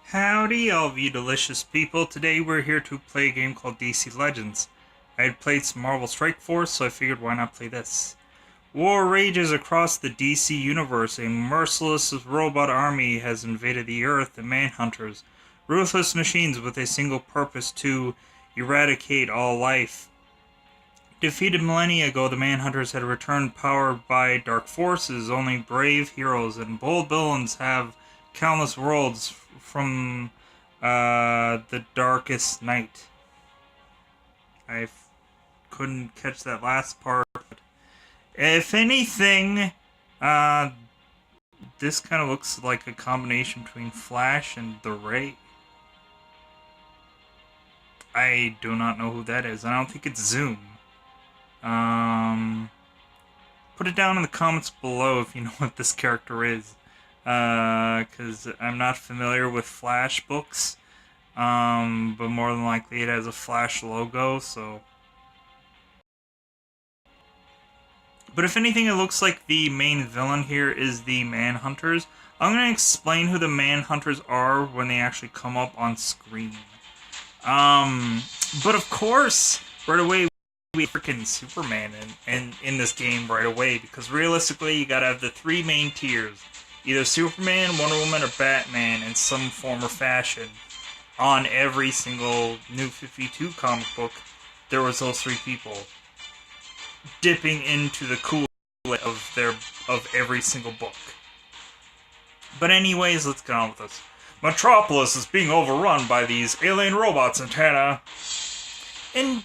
Howdy, all of you delicious people. Today we're here to play a game called DC Legends. I had played some Marvel Strike Force, so I figured why not play this. War rages across the DC universe. A merciless robot army has invaded the Earth, the Manhunters. Ruthless machines with a single purpose to eradicate all life. Defeated millennia ago, the Manhunters had returned powered by dark forces. Only brave heroes and bold villains have countless worlds from the darkest night. I couldn't catch that last part. If anything, this kind of looks like a combination between Flash and The Ray. I do not know who that is. I don't think it's Zoom. Put it down in the comments below if you know what this character is. Because I'm not familiar with Flash books. But more than likely it has a Flash logo, so... But if anything, it looks like the main villain here is the Manhunters. I'm going to explain who the Manhunters are when they actually come up on screen. But of course, right away, we freaking Superman in this game right away, because realistically, you gotta have the three main tiers. Either Superman, Wonder Woman, or Batman in some form or fashion. On every single New 52 comic book, there was those three people dipping into the Kool-Aid of every single book. But anyways, let's get on with this. Metropolis is being overrun by these alien robots, Antenna. And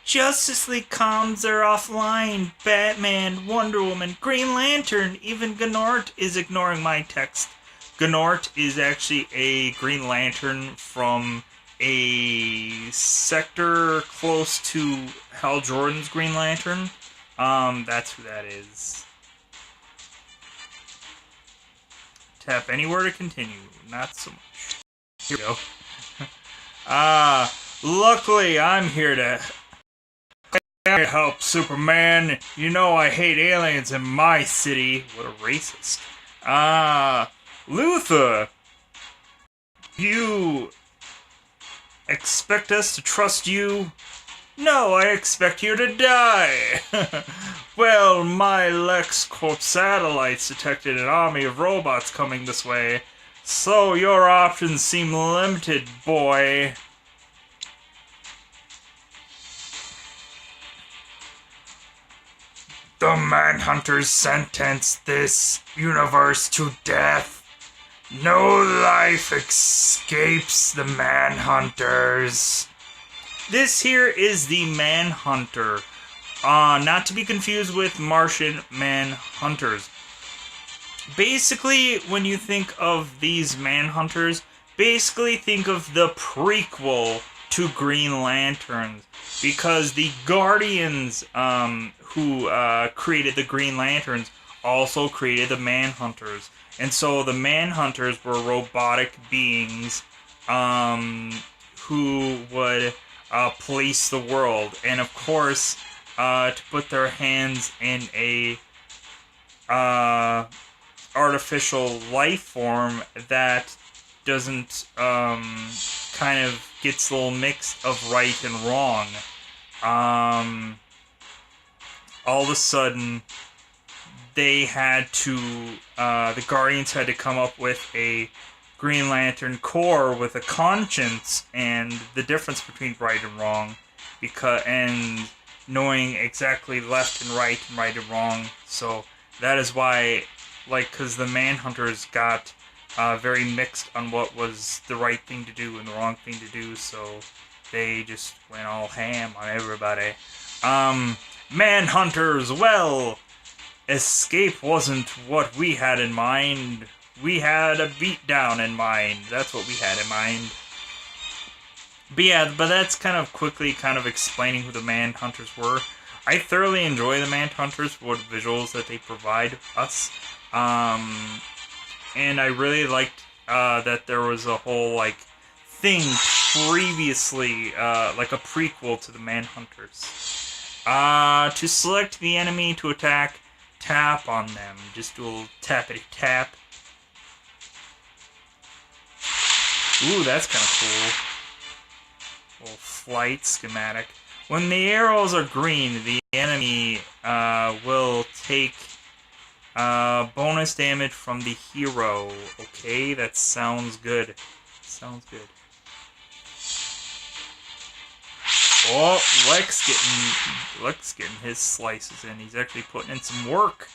Justice League comms are offline. Batman, Wonder Woman, Green Lantern, even Gnort is ignoring my text. Gnort is actually a Green Lantern from a sector close to Hal Jordan's Green Lantern. That's who that is. Tap anywhere to continue. Not so much. Here we go. Luckily I'm here to help, Superman. You know I hate aliens in my city. What a racist. Luthor, you expect us to trust you? No, I expect you to die. Well, my LexCorp satellites detected an army of robots coming this way, so your options seem limited, boy. The Manhunters sentence this universe to death. No life escapes the Manhunters. This here is the Manhunter. Not to be confused with Martian Manhunters. Basically, when you think of these Manhunters, basically think of the prequel to Green Lanterns. Because the Guardians, who created the Green Lanterns, also created the Manhunters. And so the Manhunters were robotic beings who would police the world. And of course, to put their hands in a artificial life form that doesn't kind of gets a little mix of right and wrong. All of a sudden, they had to, the Guardians had to come up with a Green Lantern Corps with a conscience and the difference between right and wrong, and knowing exactly left and right and wrong. So that is why, because the Manhunters got very mixed on what was the right thing to do and the wrong thing to do, so they just went all ham on everybody. Manhunters, well, escape wasn't what we had in mind. We had a beatdown in mind. That's what we had in mind. But yeah, that's kind of quickly explaining who the Manhunters were. I thoroughly enjoy the Manhunters for what visuals that they provide us. And I really liked that there was a whole thing previously, like a prequel to the Manhunters. To select the enemy to attack, tap on them. Just do a little tappity tap. Ooh, that's kind of cool. Little flight schematic. When the arrows are green, the enemy will take bonus damage from the hero. Okay, that sounds good. Sounds good. Oh, Lex getting his slices in. He's actually putting in some work.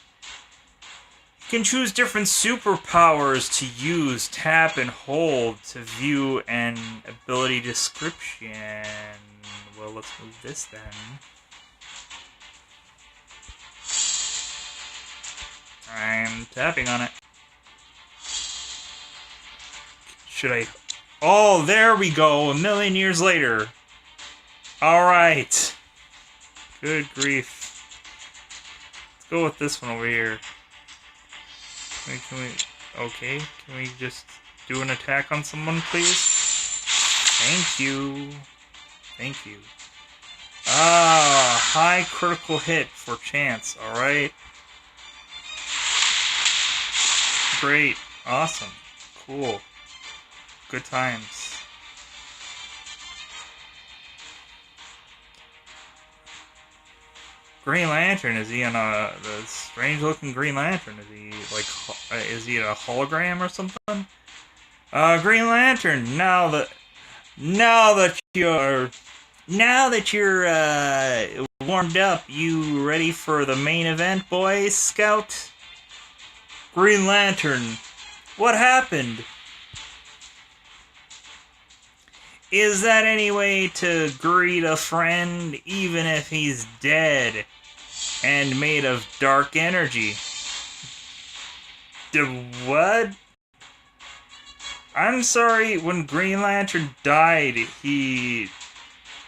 You can choose different superpowers to use. Tap and hold to view an ability description. Well, let's move this then. I'm tapping on it. Should I... Oh, there we go. A million years later. Alright. Good grief. Let's go with this one over here. Okay, can we just do an attack on someone, please? Thank you. Thank you. Ah, high critical hit for chance. Alright. Great. Awesome. Cool. Good times. Green Lantern, is he on the strange looking Green Lantern? Is he like, is he a hologram or something? Green Lantern, now that you're warmed up, you ready for the main event, Boy Scout? Green Lantern, what happened? Is that any way to greet a friend, even if he's dead and made of dark energy? What? I'm sorry, when Green Lantern died, he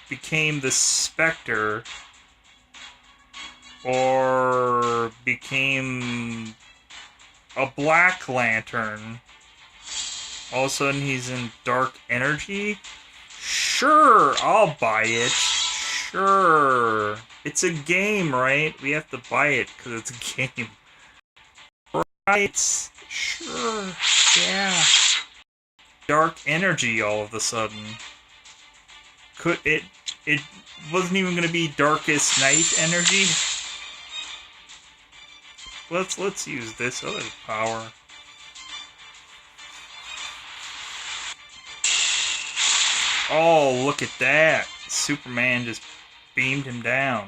became the Spectre, or became a Black Lantern. All of a sudden he's in dark energy? Sure, I'll buy it. Sure. It's a game, right? We have to buy it because it's a game. Right. Sure. Yeah. Dark energy all of a sudden. It wasn't even going to be Darkest Night energy. Let's use this other power. Oh, look at that. Superman just beamed him down.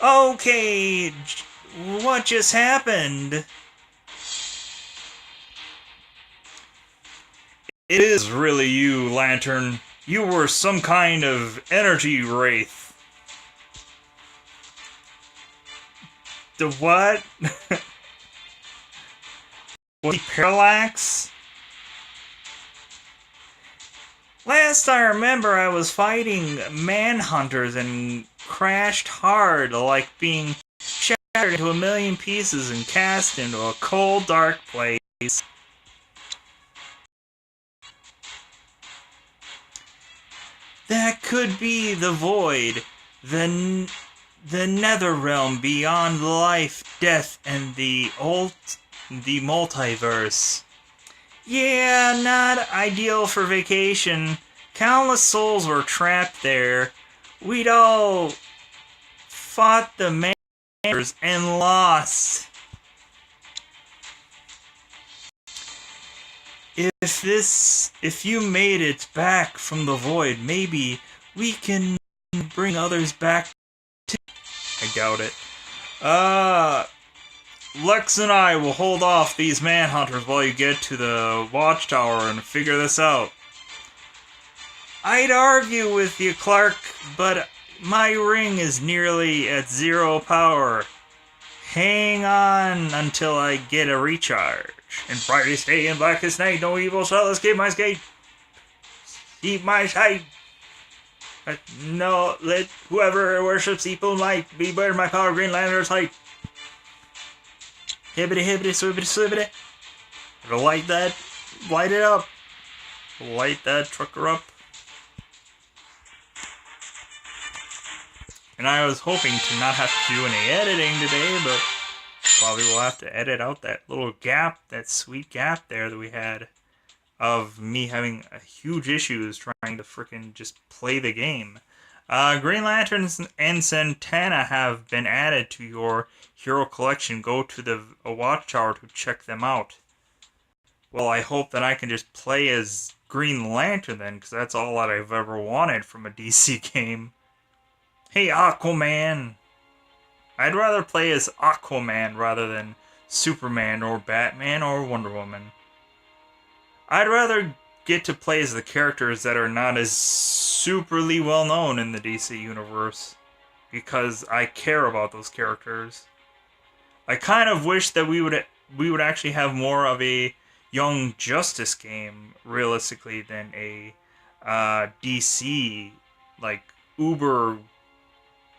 Okay, what just happened? It is really you, Lantern. You were some kind of energy wraith. The what? Was he Parallax? Last I remember, I was fighting manhunters and crashed hard, like being shattered into a million pieces and cast into a cold, dark place. That could be the void, the nether realm beyond life, death, and the multiverse. Yeah, not ideal for vacation. Countless souls were trapped there. We'd all fought the manners and lost. If you made it back from the void, maybe we can bring others back too. I doubt it. Lex and I will hold off these manhunters while you get to the watchtower and figure this out. I'd argue with you, Clark, but my ring is nearly at 0 power. Hang on until I get a recharge. And brightest day and blackest night, no evil shall escape my skate. Keep my sight. No, let whoever worships evil might be burned my power, Green Lantern's light. Hibbity hibbity swibbity swibbity. Light it up. Light that trucker up. And I was hoping to not have to do any editing today, but probably will have to edit out that little gap, that sweet gap there that we had. of me having huge issues trying to freaking just play the game. Green Lanterns and Zatanna have been added to your hero collection. Go to the Watchtower to check them out. Well, I hope that I can just play as Green Lantern then, because that's all that I've ever wanted from a DC game. Hey, Aquaman! I'd rather play as Aquaman rather than Superman or Batman or Wonder Woman. I'd rather get to play as the characters that are not as superly well known in the DC universe, because I care about those characters. I kind of wish that we would actually have more of a Young Justice game, realistically, than a DC, like, uber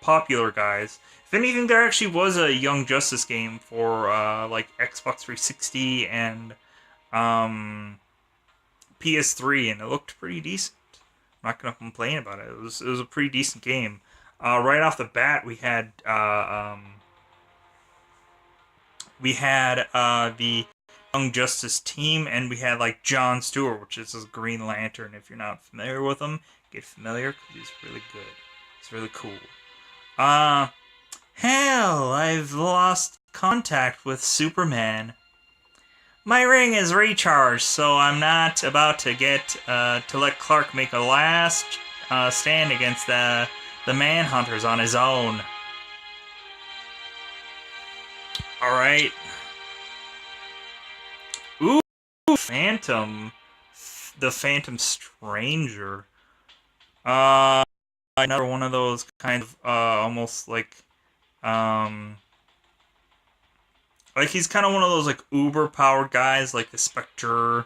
popular guys. If anything, there actually was a Young Justice game for, like, Xbox 360 and PS3, and it looked pretty decent. I'm not going to complain about it. It was a pretty decent game. Right off the bat, we had the Young Justice team, and we had like John Stewart, which is his Green Lantern. If you're not familiar with him, get familiar because he's really good. He's really cool. Hell, I've lost contact with Superman. My ring is recharged, so I'm not about to get to let Clark make a last stand against the Manhunters on his own. All right. Ooh, Phantom, the Phantom Stranger. Another one of those kind of almost like he's kind of one of those like uber powered guys, like the Spectre,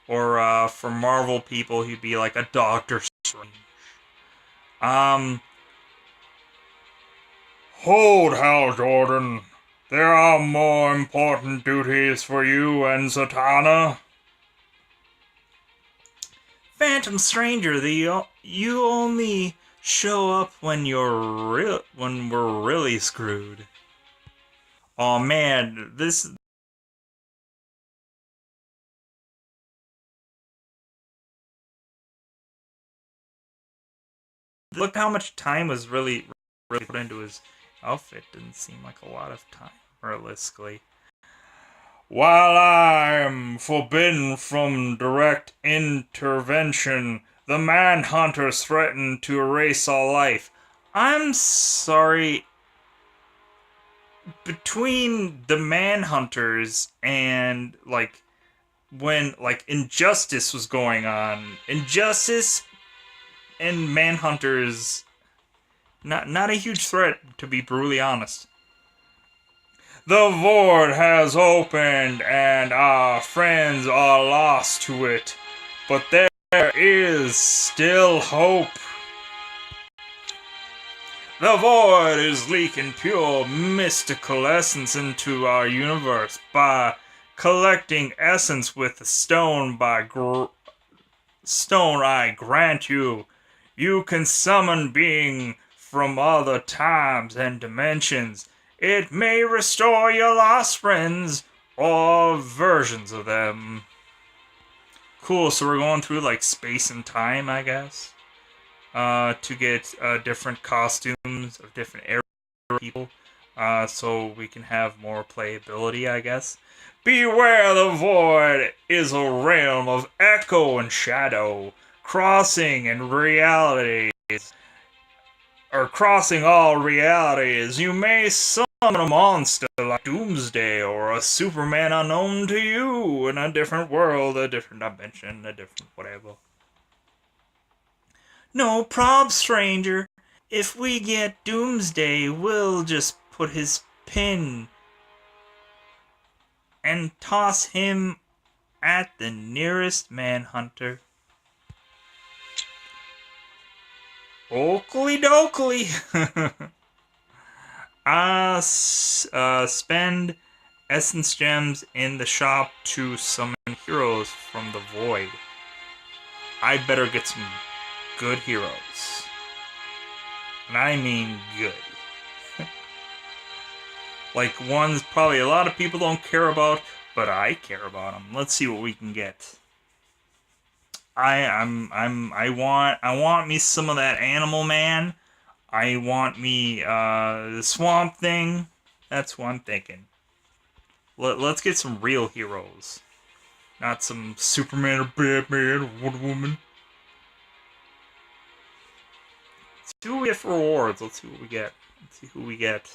or for Marvel people, he'd be like a Doctor Strange. Hold, Hal Jordan. There are more important duties for you and Zatanna. Phantom Stranger, you only show up when when we're really screwed. Oh man, this. Look how much time was really put into his outfit. Didn't seem like a lot of time, realistically. While I am forbidden from direct intervention, the Manhunters threaten to erase all life. I'm sorry. Between the Manhunters and, like, when, like, Injustice was going on, Injustice and Manhunters, not a huge threat, to be brutally honest. The void has opened and our friends are lost to it, but there is still hope. The void is leaking pure mystical essence into our universe by collecting essence with the stone stone I grant you. You can summon being from other times and dimensions. It may restore your lost friends or versions of them. Cool, so we're going through like space and time, I guess, to get different costumes of different era people, so we can have more playability, I guess. Beware the void is a realm of echo and shadow, crossing all realities. You may summon a monster like Doomsday or a Superman unknown to you in a different world, a different dimension, a different whatever. No prob, stranger. If we get Doomsday, we'll just put his pin and toss him at the nearest Manhunter. Oakley dokley. Spend essence gems in the shop to summon heroes from the void. I better get some good heroes. And I mean good. Like ones probably a lot of people don't care about, but I care about them. Let's see what we can get. I want me some of that Animal Man. I want me the Swamp Thing. That's what I'm thinking. Let's get some real heroes, not some Superman or Batman or Wonder Woman. Let's see what we get for rewards. Let's see what we get. Let's see who we get.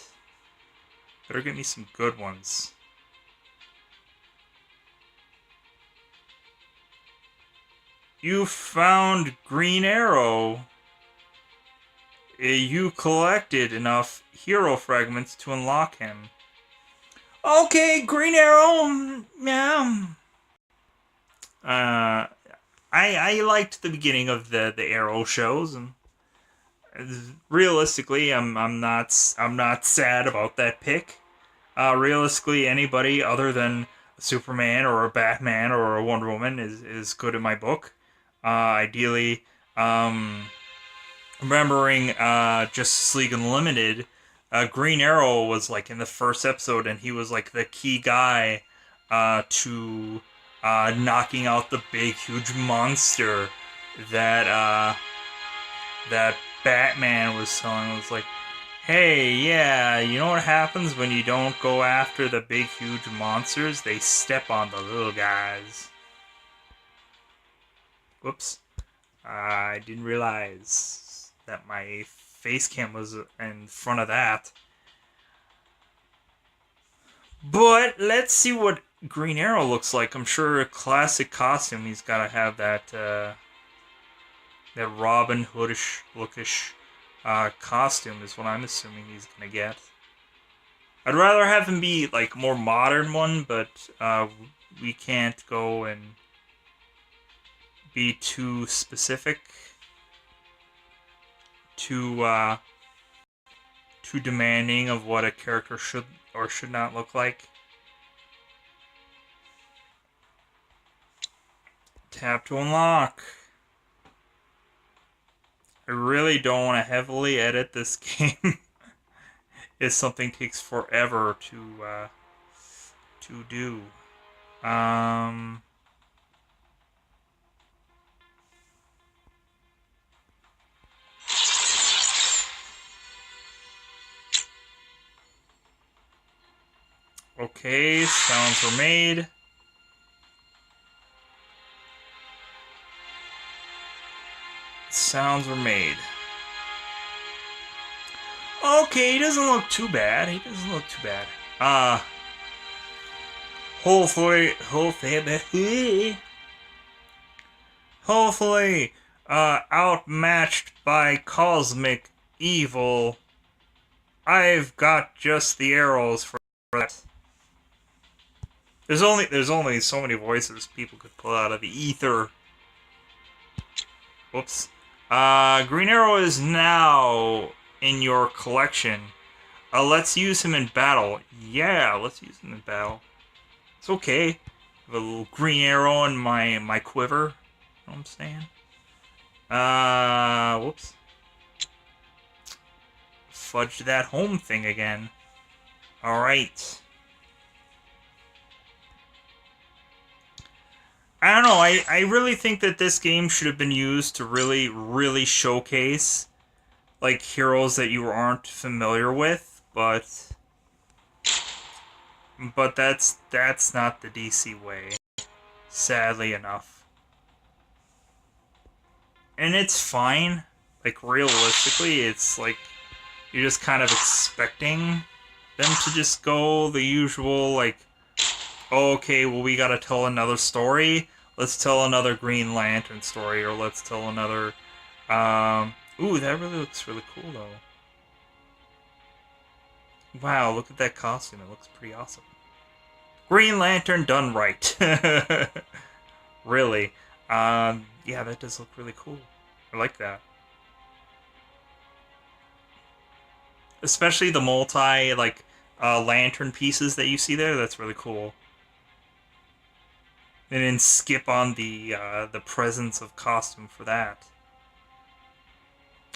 Better get me some good ones. You found Green Arrow. You collected enough hero fragments to unlock him. Okay, Green Arrow. Yeah. I liked the beginning of the Arrow shows, and realistically, I'm not sad about that pick. Realistically, anybody other than a Superman or a Batman or a Wonder Woman is good in my book. Ideally, remembering Justice League Unlimited, Green Arrow was like in the first episode, and he was like the key guy to knocking out the big, huge monster that that Batman was telling. It was like, hey, yeah, you know what happens when you don't go after the big, huge monsters? They step on the little guys. Whoops. I didn't realize that my face cam was in front of that. But let's see what Green Arrow looks like. I'm sure a classic costume. He's got to have that that Robin Hoodish lookish costume is what I'm assuming he's gonna get. I'd rather have him be like more modern one, but we can't go and be too specific, too demanding of what a character should or should not look like. Tap to unlock. I really don't want to heavily edit this game. If something takes forever to do. Okay, sounds were made. Sounds were made. Okay, he doesn't look too bad. He doesn't look too bad. Hopefully, outmatched by cosmic evil. I've got just the arrows for that. There's only so many voices people could pull out of the ether. Whoops. Green Arrow is now in your collection. Let's use him in battle. Yeah, let's use him in battle. It's okay. I have a little Green Arrow in my quiver. You know what I'm saying? Whoops. Fudged that home thing again. Alright. I don't know, I really think that this game should have been used to really, really showcase like heroes that you aren't familiar with, but that's not the DC way, sadly enough. And it's fine. Like realistically, it's like you're just kind of expecting them to just go the usual like, oh, okay, well, we gotta tell another story. Let's tell another Green Lantern story, or let's tell another, ooh, that really looks really cool, though. Wow, look at that costume. It looks pretty awesome. Green Lantern done right. Really. Yeah, that does look really cool. I like that. Especially the multi, like, lantern pieces that you see there. That's really cool. And then skip on the presence of costume for that.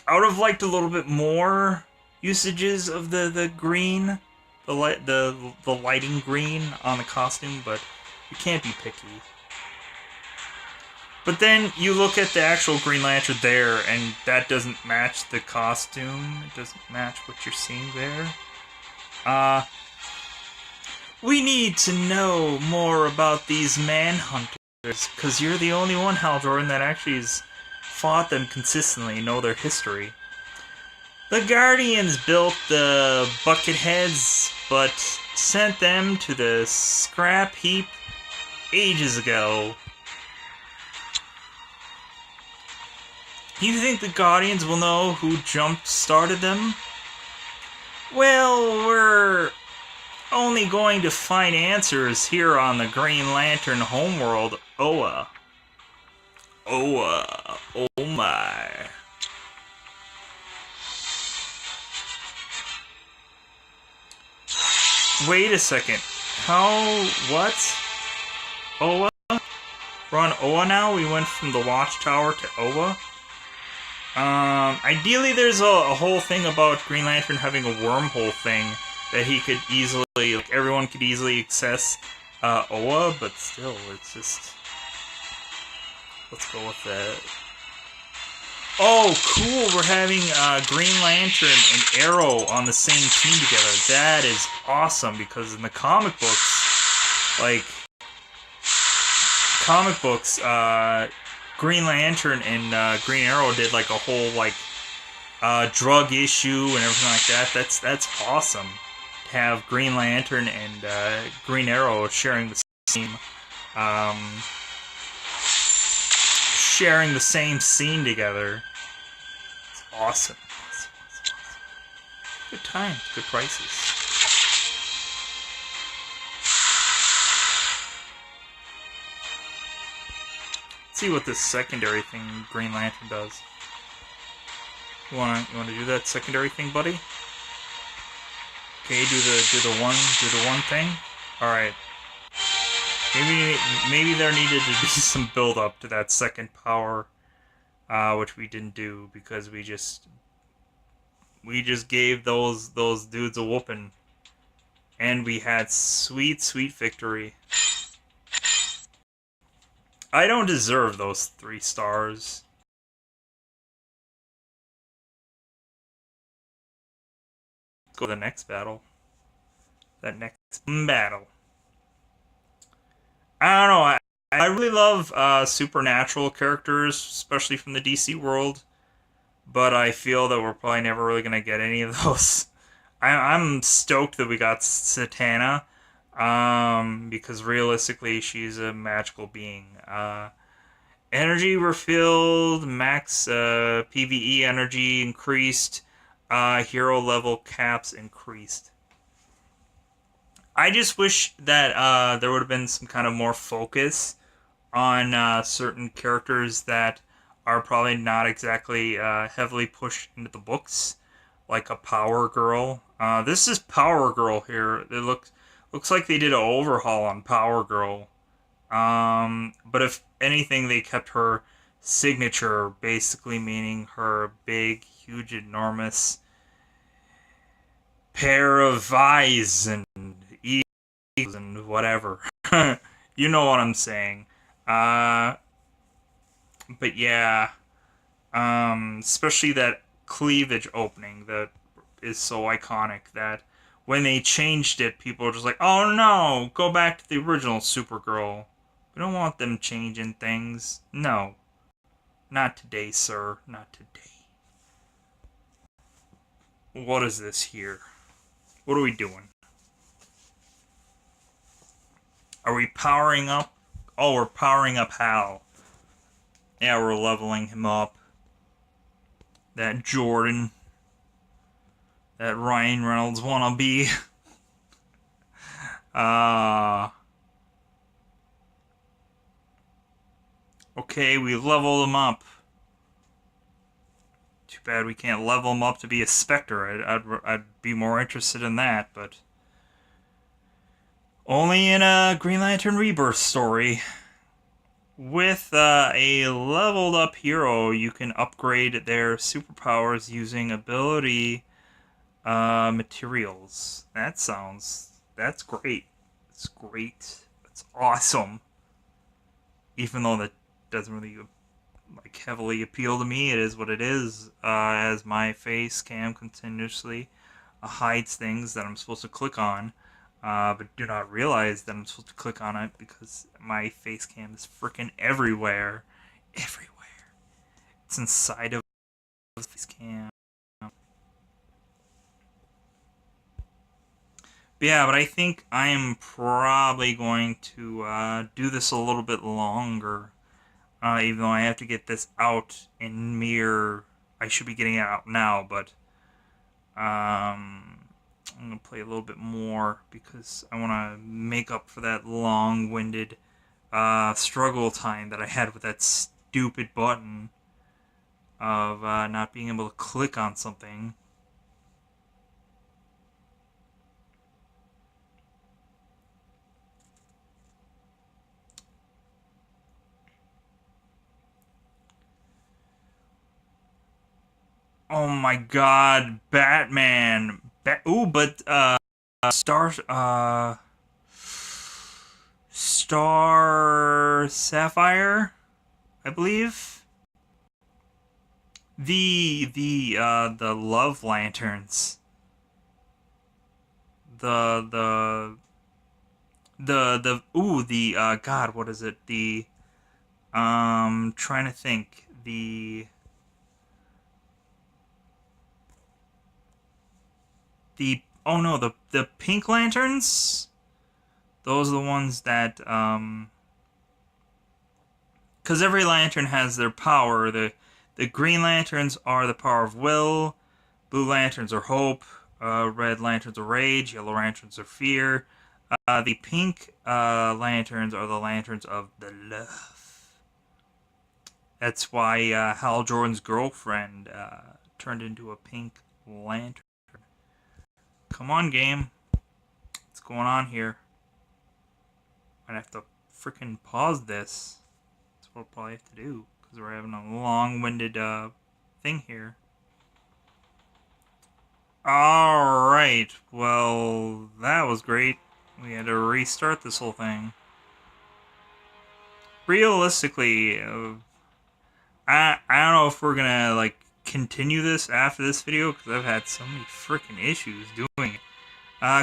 I would have liked a little bit more usages of the green, the lighting green on the costume, but you can't be picky. But then you look at the actual Green Lantern there, and that doesn't match the costume. It doesn't match what you're seeing there. We need to know more about these Manhunters, because you're the only one, Hal Jordan, that actually has fought them consistently, know their history. The Guardians built the Bucketheads, but sent them to the scrap heap ages ago. You think the Guardians will know who jump-started them? Well, we're only going to find answers here on the Green Lantern homeworld, Oa. Oa. Oh my. Wait a second. How? What? Oa? We're on Oa now? We went from the Watchtower to Oa? Ideally there's a whole thing about Green Lantern having a wormhole thing that he could easily, like, everyone could easily access Oa, but still, it's just... Let's go with that. Oh, cool, we're having Green Lantern and Arrow on the same team together. That is awesome, because in the comic books, Green Lantern and Green Arrow did like a whole drug issue and everything like that. That's awesome. To have Green Lantern and Green Arrow sharing the same scene together. It's awesome. Good times, good prices. See what this secondary thing Green Lantern does. You wanna do that secondary thing, buddy? Okay, do the one thing. All right. Maybe there needed to be some build up to that second power, which we didn't do because we just gave those dudes a whooping, and we had sweet victory. I don't deserve those 3 stars. Let's go to the next battle. That next battle. I don't know. I really love supernatural characters, especially from the DC world. But I feel that we're probably never really going to get any of those. I'm stoked that we got Satana. Because realistically, she's a magical being. Energy refilled, max PvE energy increased, hero level caps increased. I just wish that there would have been some kind of more focus on certain characters that are probably not exactly heavily pushed into the books, like a Power Girl. This is Power Girl here. It looks like they did an overhaul on Power Girl. But if anything, they kept her signature, basically meaning her big, huge, enormous pair of eyes and ears and whatever. You know what I'm saying. But yeah, especially that cleavage opening that is so iconic that when they changed it, people were just like, oh no, go back to the original Supergirl. We don't want them changing things. No. Not today, sir. Not today. What is this here? What are we doing? Are we powering up? Oh, we're powering up Hal. Yeah, we're leveling him up. That Jordan. That Ryan Reynolds wannabe. Okay, we leveled him up. Too bad we can't level him up to be a Spectre. I'd be more interested in that, but only in a Green Lantern Rebirth story. With a leveled up hero, you can upgrade their superpowers using ability materials. That's great. It's great. It's awesome. Even though doesn't really like heavily appeal to me. It is what it is, as my face cam continuously hides things that I'm supposed to click on, but do not realize that I'm supposed to click on it because my face cam is freaking everywhere. Everywhere. It's inside of the face cam. But yeah, but I think I am probably going to do this a little bit longer. Even though I have to get this out in mere... I should be getting it out now, but I'm going to play a little bit more because I want to make up for that long-winded struggle time that I had with that stupid button of not being able to click on something. Oh my god, Batman. Ooh, but Star Sapphire, I believe. The love lanterns. The god, what is it? Trying to think. Oh no, the pink lanterns? Those are the ones that, because every lantern has their power. The green lanterns are the power of will, blue lanterns are hope, red lanterns are rage, yellow lanterns are fear. The pink lanterns are the lanterns of the love. That's why Hal Jordan's girlfriend turned into a pink lantern. Come on, game. What's going on here? I'd have to freaking pause this. That's what I'll probably have to do, because we're having a long-winded thing here. Alright, well, that was great. We had to restart this whole thing. Realistically, I don't know if we're gonna, like, continue this after this video, because I've had so many freaking issues doing it.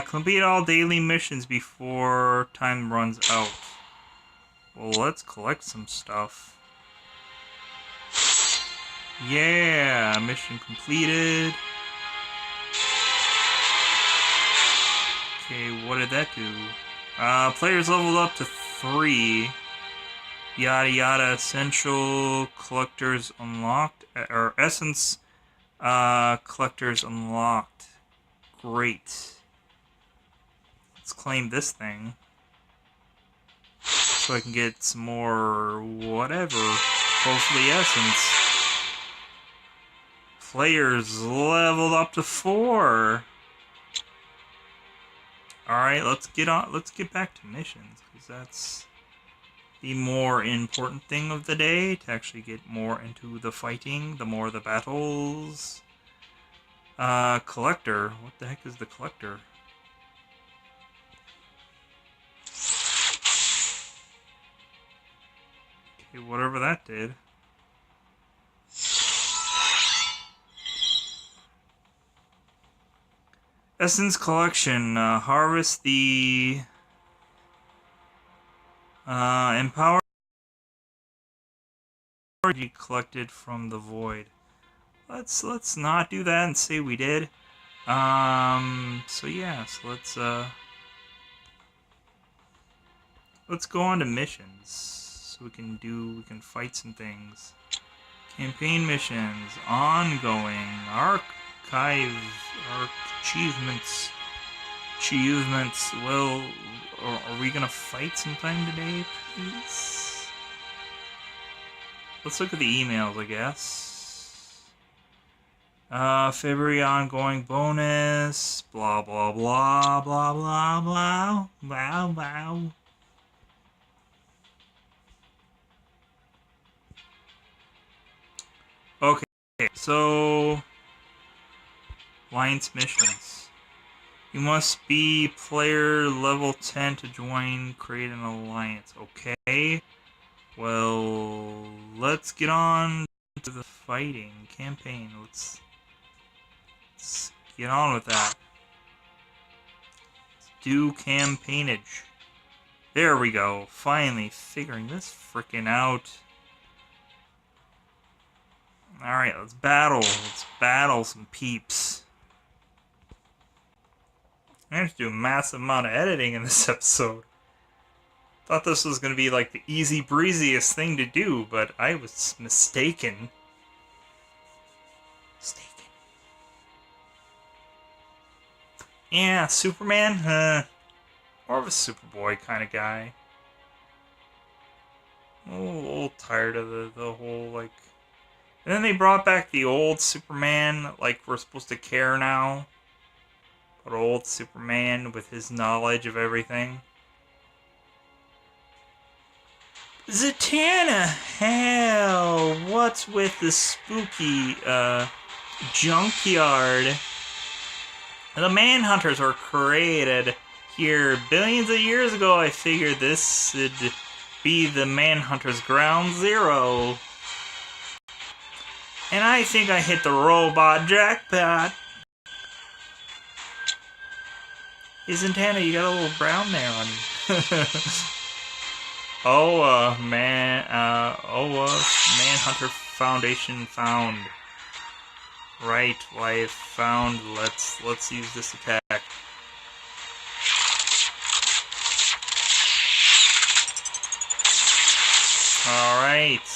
Complete all daily missions before time runs out. Well, let's collect some stuff. Yeah, mission completed. Okay, what did that do? Players leveled up to 3. Yada yada, essential collectors unlocked. Or essence collectors unlocked. Great. Let's claim this thing. So I can get some more whatever. Hopefully essence. Players leveled up to 4. Alright, let's get back to missions, because that's the more important thing of the day, to actually get more into the fighting, the more the battles. Collector. What the heck is the collector? Okay, whatever that did. Essence collection. Harvest the empower energy collected from the void. Let's not do that and say we did. So yeah, so let's go on to missions. So we can fight some things. Campaign missions, ongoing, archive achievements. Well, are we gonna fight sometime today, please? Let's look at the emails, I guess. February ongoing bonus, blah blah blah blah blah blah blah blah. Okay, so alliance missions. You must be player level 10 to join, create an alliance. Okay. Well, let's get on to the fighting campaign. Let's get on with that. Let's do campaignage. There we go. Finally figuring this frickin' out. Alright, let's battle. Let's battle some peeps. I have to do a massive amount of editing in this episode. Thought this was going to be like the easy breeziest thing to do, but I was mistaken. Yeah, Superman? More of a Superboy kind of guy. A little tired of the whole, like... And then they brought back the old Superman, like we're supposed to care now. But old Superman with his knowledge of everything. Zatanna! Hell, what's with the spooky, junkyard? The Manhunters were created here billions of years ago. I figured this would be the Manhunters' ground zero. And I think I hit the robot jackpot. Hey, Zatanna, you got a little brown there on you. Manhunter Foundation found. Right, life found. Let's use this attack. Alright.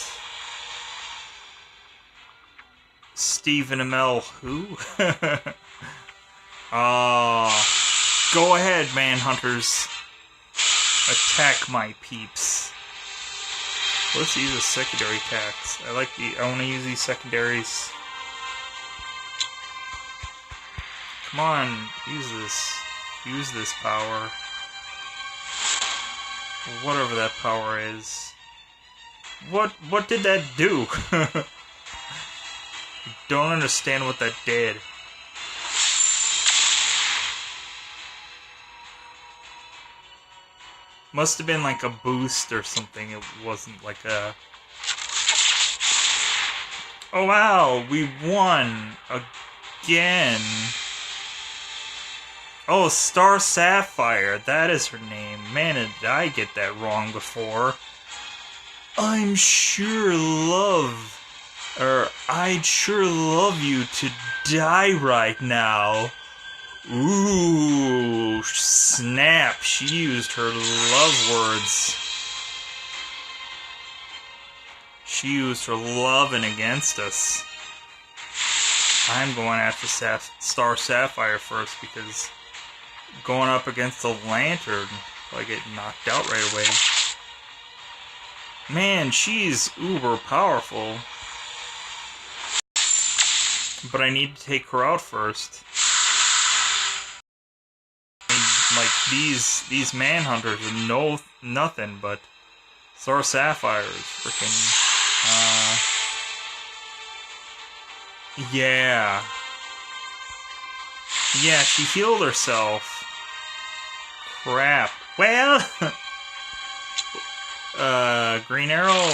Stephen Amell, who? Go ahead, Manhunters. Attack my peeps. Let's use the secondary attacks. I want to use these secondaries. Come on, use this. Use this power. Whatever that power is. What did that do? Don't understand what that did. Must have been like a boost or something. It wasn't like a... Oh wow, we won again. Oh, Star Sapphire, that is her name. Man, did I get that wrong before. I'd sure love you to die right now. Ooh, snap. She used her love words. She used her loving against us. I'm going after Star Sapphire first because going up against the Lantern, I get knocked out right away. Man, she's uber powerful. But I need to take her out first. Like, these Manhunters are nothing but Star Sapphire is freaking, yeah. Yeah, she healed herself. Crap. Well, Green Arrow,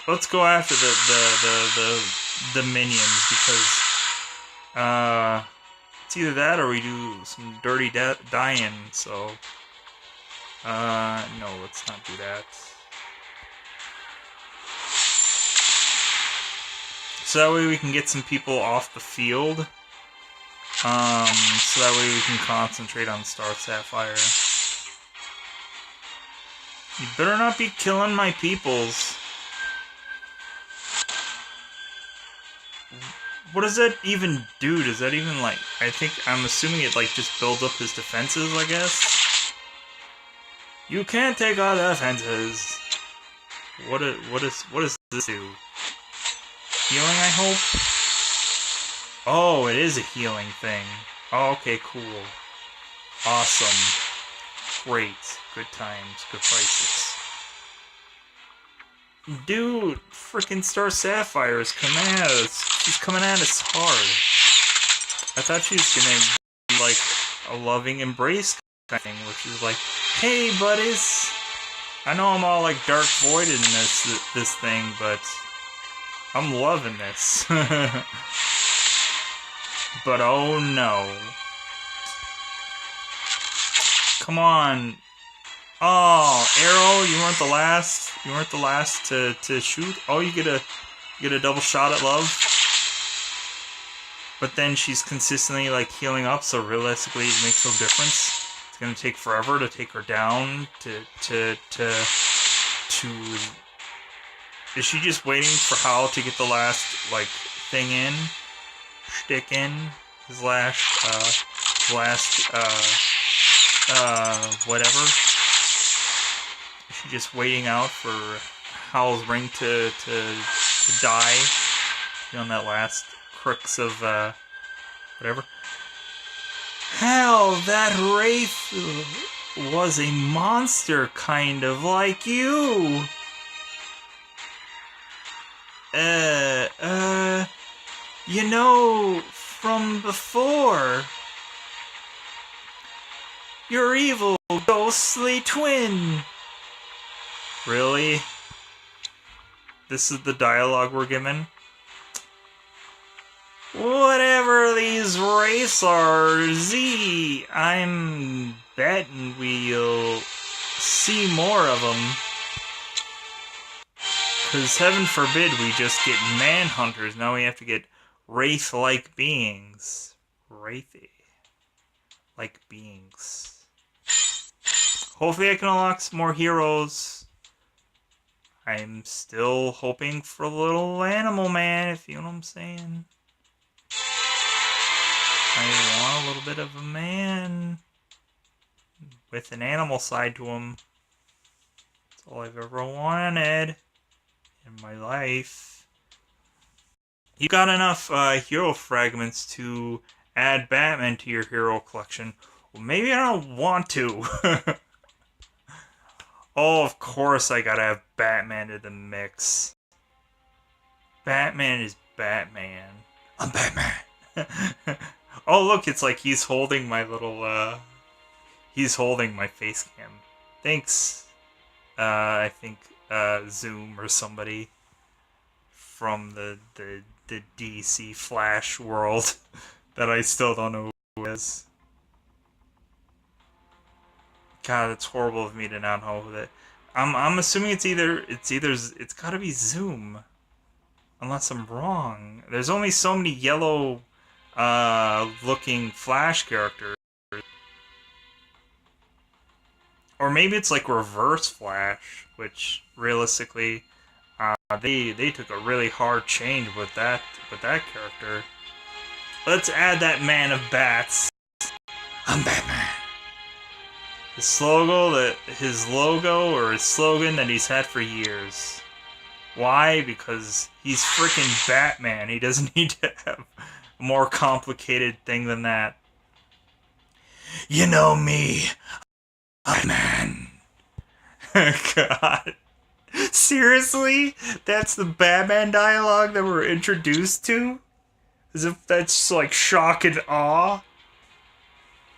let's go after the minions, because it's either that or we do some dirty dying, so no, let's not do that. So that way we can get some people off the field, so that way we can concentrate on Star Sapphire. You better not be killing my peoples. What does that even do? Does that even, like... I'm assuming it, like, just builds up his defenses, I guess? You can't take our defenses. What does this do? Healing, I hope? Oh, it is a healing thing. Oh, okay, cool. Awesome. Great. Good times. Good prices. Dude, freaking Star Sapphire is coming at us. She's coming at us hard. I thought she was gonna be like a loving embrace kind of thing, which is like, hey buddies, I know I'm all like Dark Void in this thing, but I'm loving this. But oh no. Come on. Oh, Arrow, you weren't the last. You weren't the last to shoot. Oh, you get a double shot at Love. But then she's consistently like healing up, so realistically it makes no difference. It's gonna take forever to take her down. Is she just waiting for Hal to get the last like thing in, shtick in, his last whatever? Is she just waiting out for Hal's ring to die? You know, on that last crux of whatever. Hell, that Wraith was a monster, kind of like you. You know, from before. Your evil, ghostly twin. Really? This is the dialogue we're given? Whatever these Wraiths are, Z, I'm betting we'll see more of them. Because heaven forbid we just get Manhunters. Now we have to get Wraith-like beings. Wraithy-like beings. Hopefully I can unlock some more heroes. I'm still hoping for a little Animal Man, if you know what I'm saying. I want a little bit of a man with an animal side to him. That's all I've ever wanted in my life. You got enough hero fragments to add Batman to your hero collection. Well, maybe I don't want to. Oh, of course I gotta have Batman in the mix. Batman is Batman. I'm Batman. Oh, look, it's like he's holding my little, he's holding my face cam. Thanks, I think, Zoom or somebody from the DC Flash world that I still don't know who is. God, it's horrible of me to not know who that. I'm assuming it's gotta be Zoom, unless I'm wrong. There's only so many yellow, looking Flash characters, or maybe it's like Reverse Flash, which realistically, they took a really hard change with that character. Let's add that Man of Bats. I'm Batman. His logo or his slogan that he's had for years. Why? Because he's freaking Batman. He doesn't need to have a more complicated thing than that. You know me, Batman. God. Seriously? That's the Batman dialogue that we're introduced to? As if that's like shock and awe?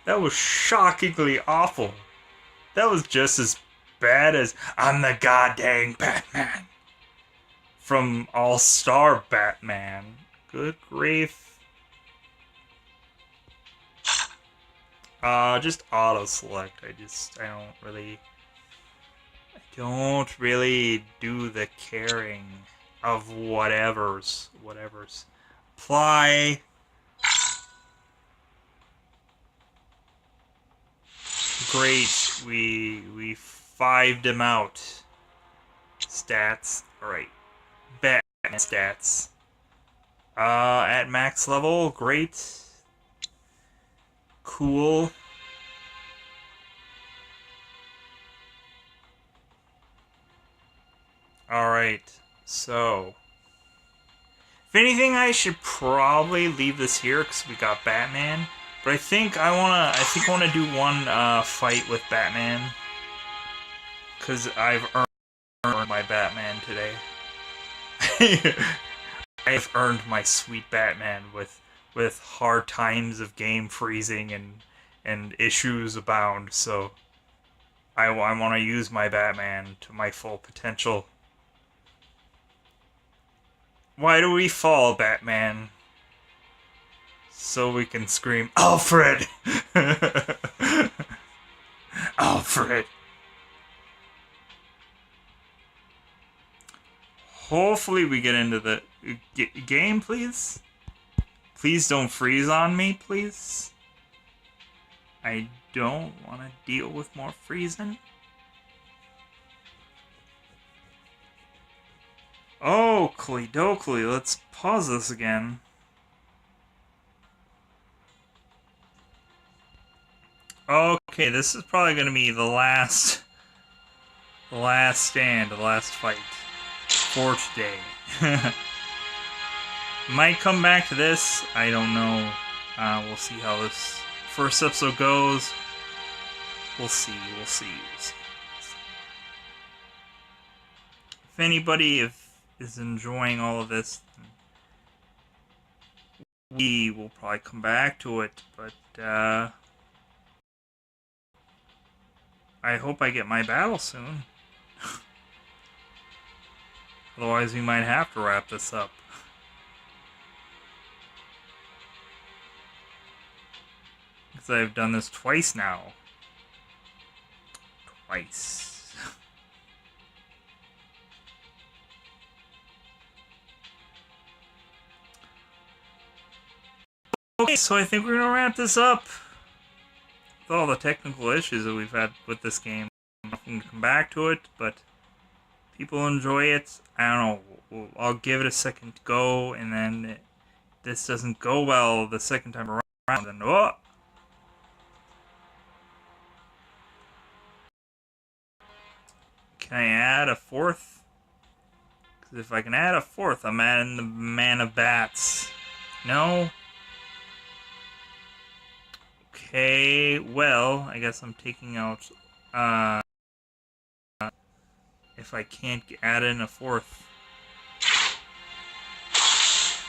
That was shockingly awful. That was just as bad as I'm the goddamn Batman from All-Star Batman. Good grief. Just auto-select. I don't really do the caring of whatever's. Apply. Great, we 5'd him out. Stats, alright. Batman stats. At max level, great. Cool. Alright, so. If anything, I should probably leave this here because we got Batman. But I think I wanna do one fight with Batman, cause I've earned my Batman today. I've earned my sweet Batman with hard times of game freezing and issues abound. So I want to use my Batman to my full potential. Why do we fall, Batman? So we can scream, Alfred! Alfred! Hopefully we get into the game, please. Please don't freeze on me, please. I don't want to deal with more freezing. Oakley dokley, let's pause this again. Okay, this is probably going to be the last stand, the last fight for today. Might come back to this, I don't know. We'll see how this first episode goes. We'll see. If anybody is enjoying all of this, we will probably come back to it, but I hope I get my battle soon. Otherwise, we might have to wrap this up. Because I've done this twice now. Twice. Okay, so I think we're going to wrap this up. With all the technical issues that we've had with this game. I'm not going to come back to it, but people enjoy it. I don't know. I'll give it a second go, and then this doesn't go well the second time around, then oh! Can I add a fourth? Because if I can add a fourth, I'm adding the Man of Bats. No? Okay, well, I guess I'm taking out, if I can't add in a fourth.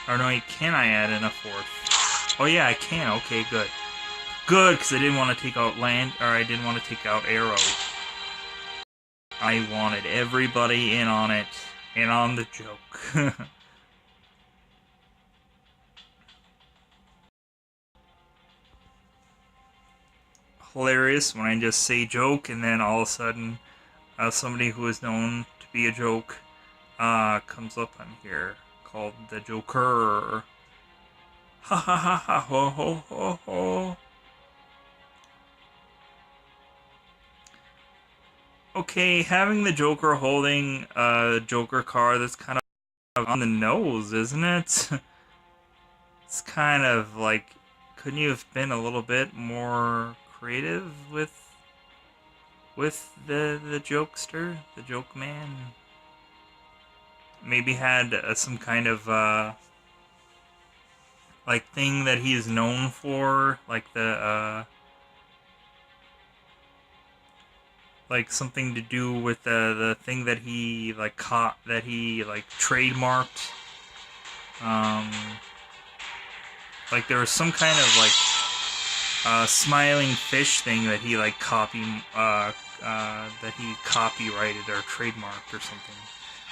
Or no, can I add in a fourth? Oh yeah, I can, okay, good. Good, because I didn't want to take out I didn't want to take out Arrow. I wanted everybody in on it, in on the joke. Hilarious when I just say joke and then all of a sudden somebody who is known to be a joke comes up on here called the Joker. Ha ha ha ha ho ho ho ho. Okay, having the Joker holding a Joker card that's kind of on the nose, isn't it? It's kind of like, couldn't you have been a little bit more creative with the jokester, the joke man? Maybe had some kind of like thing that he is known for, like the like something to do with the thing that he like caught, that he like trademarked. Like there was some kind of like smiling fish thing that he like that he copyrighted or trademarked or something.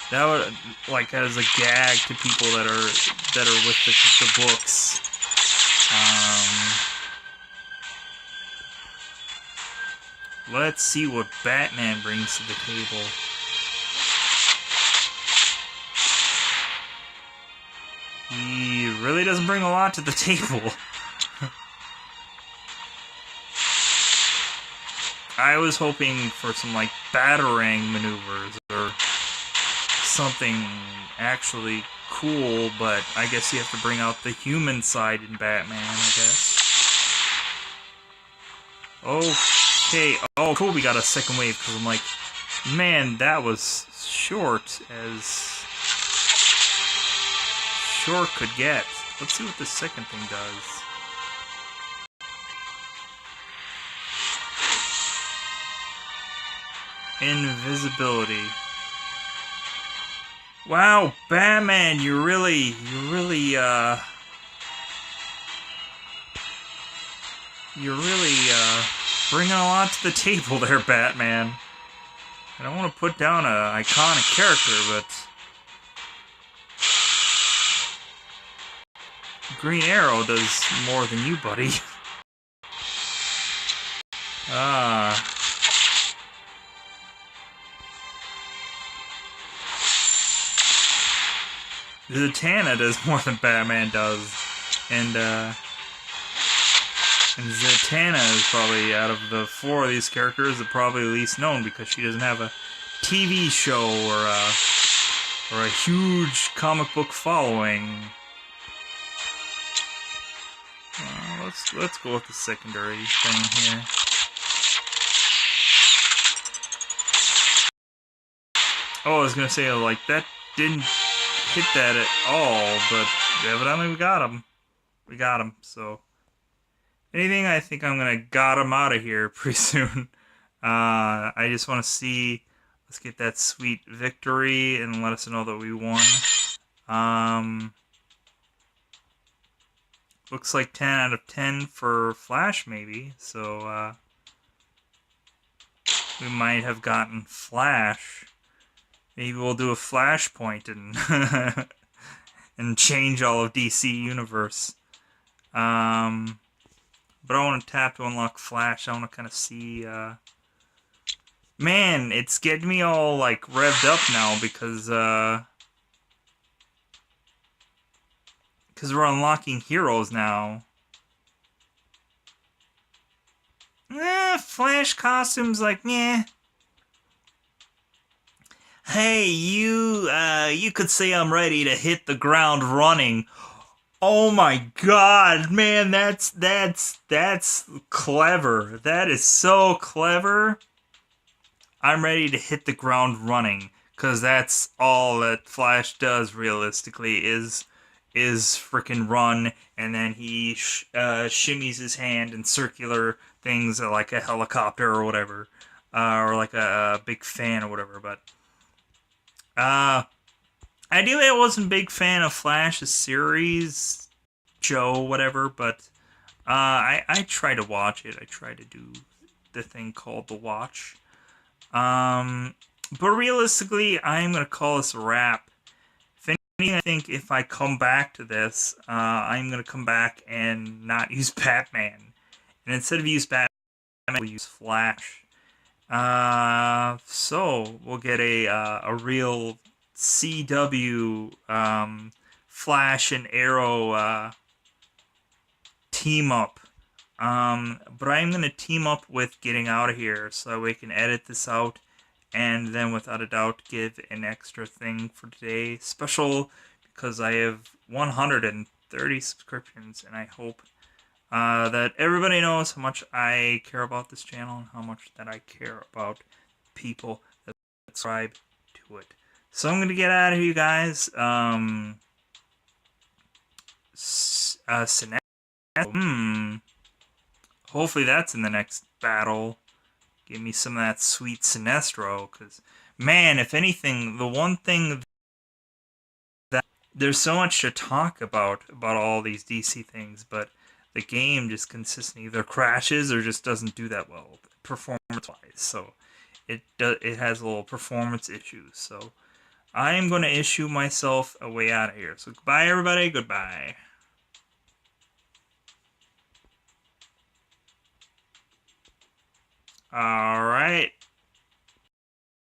That would, like, as a gag to people that are with the books. Let's see what Batman brings to the table. He really doesn't bring a lot to the table. I was hoping for some, like, batarang maneuvers or something actually cool, but I guess you have to bring out the human side in Batman, I guess. Okay, oh cool, we got a second wave, because I'm like, man, that was short as short could get. Let's see what the second thing does. Invisibility. Wow, Batman, you really, You're really bringing a lot to the table there, Batman. I don't want to put down an iconic character, but Green Arrow does more than you, buddy. Zatanna does more than Batman does, and Zatanna is probably, out of the four of these characters, the probably least known because she doesn't have a TV show or a huge comic book following. Let's go with the secondary thing here. Oh, I was gonna say, like, that didn't hit that at all, but evidently we got him. We got him, so. Anything, I think I'm gonna got him out of here pretty soon. I just want to see, let's get that sweet victory and let us know that we won. Looks like 10 out of 10 for Flash, maybe, so we might have gotten Flash. Maybe we'll do a Flashpoint and and change all of DC Universe. But I want to tap to unlock Flash. I want to kind of see. Man, it's getting me all like revved up now because we're unlocking heroes now. Flash costumes, like, yeah. Hey, you could say I'm ready to hit the ground running. Oh my god, man, that's clever. That is so clever. I'm ready to hit the ground running, because that's all that Flash does realistically is freaking run, and then he shimmies his hand in circular things like a helicopter or whatever, or like a big fan or whatever, but ideally, I wasn't a big fan of Flash's series, Joe, whatever, but I try to watch it. I try to do the thing called The Watch. But realistically, I'm going to call this a wrap. If anything, I think if I come back to this, I'm going to come back and not use Batman. And instead of use Batman, we'll use Flash. So we'll get a real CW Flash and Arrow team up. But I'm gonna team up with Getting Out of Here so we can edit this out and then without a doubt give an extra thing for today special because I have 130 subscriptions and I hope that everybody knows how much I care about this channel and how much that I care about people that subscribe to it. So I'm gonna get out of here, you guys. Hopefully that's in the next battle. Give me some of that sweet Sinestro, because, man, if anything, the one thing that there's so much to talk about all these DC things, but the game just consistently either crashes or just doesn't do that well performance-wise. So it has a little performance issues. So I am going to issue myself a way out of here. So goodbye, everybody. Goodbye. All right.